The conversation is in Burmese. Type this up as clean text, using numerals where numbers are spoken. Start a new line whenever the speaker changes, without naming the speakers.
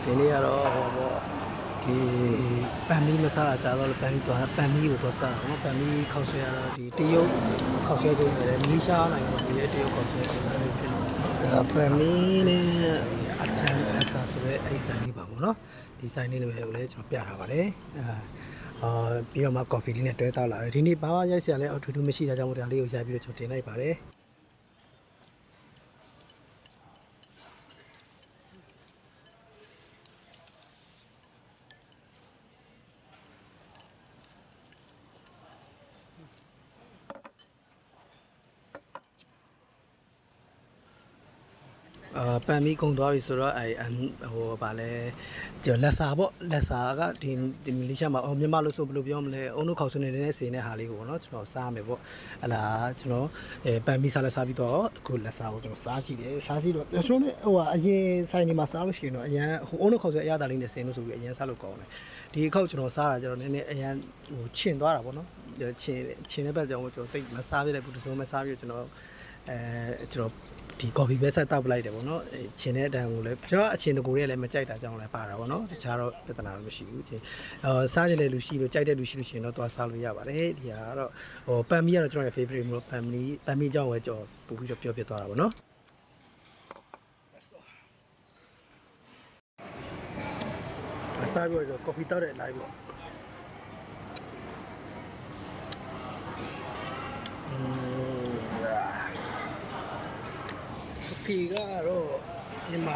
ဒီနေ့ကတော့ဟောပေါ့ဒီပန်မီမစားတာကြာတော့ပန်မီတော့ပန်မီကိုတော့စားတာနော်ပန်မီခောက်ဆွဲရတော့ဒီတရုတ်ခောက်ဆွဲခြင်းနဲ့မလေးရှားနိုင်ငံမှာဒီတရုတ်ခောက်ဆွဲခြင်းနဲ့ဖြစ်နေတာပန်မီနဲ့အချမ်းအဆာဆိုရဲအဲ့ဆိုင်လေးပါပေါ့နော်ဒီဆိုင်လေးလည်းလည်းကျွန်တော်ပြထားပါတယ်ပြီးတော့မှကော်ဖီလေးနဲ့တွဲတောက်လာတယ်ဒီနေ့ဘာမှရိုက်စရာလည်းအထူးထူးမရှိတာကြောင့်မို့ဒါလေးကိုရိုက်ပြီးတော့ကျွန်တော်တင်လိုက်ပါတယ်ပန်မီကုန်သွားပြီဆိုတော့ဟိုဗာလဲကျလက်စာပေါ့လက်စာကဒီမလေးရှားမှာမြန်မာလို့ဆိုဘယ်လိုပြောမလဲအုံတို့ခေါက်ဆွနေတဲ့စင်တဲ့ဟာလေးကိုပေါ့နော်ကျွန်တော်စားမယ်ပေါ့ဟလာကျွန်တော်ပန်မီစားလက်စားပြီးတော့အခုလက်စာကိုကျွန်တော်စားကြည့်တယ်စားကြည့်တော့ကျွန်တော်ဟိုအရင်ဆိုင်နေမှာစားလို့ရှိရင်တော့အရန်ဟိုအုံတို့ခေါက်ဆွအရသာလေးနဲ့စင်လို့ဆိုပြီးအရန်စားလို့ကောင်းတယ်ဒီအခောက်ကျွန်တော်စားတာကျတော့နည်းနည်းအရန်ဟိုချင်သွားတာပေါ့နော်ချင်တဲ့ဘက်ကြောင့်ကျွန်တော်တိတ်မစားပြတဲ့ဘူးတစုံမစားပြကျွန်တော်ကျွန်တော်ဒီ coffee ပဲဆက်တောက်ပလိုက်တယ်ပေါ့နော်ချင်တဲ့အတန်ကိုလည်းကျွန်တော်အချင်းတကူတွေလည်းမကြိုက်တာကြောင့်လည်းပါတာပေါ့နော်တခြားတော့ပြဿနာတော့မရှိဘူးချင်းစားကြတဲ့လူရှိလို့ကြိုက်တဲ့လူရှိလို့ရှိရင်တော့သွားစားလို့ရပါတယ်ဒီဟာကတော့ဟိုပန်မီကတော့ကျွန်တော်ရဲ့ favorite မျိုးပန်မီအကြောင်းပဲကျွန်တော်ပို့ပြီးတော့ပြောပြသွားတာပေါ့နော်စားပြီးတော့ coffee တောက်တဲ့ live ပေါ့ဒီကတော့မြန်မာ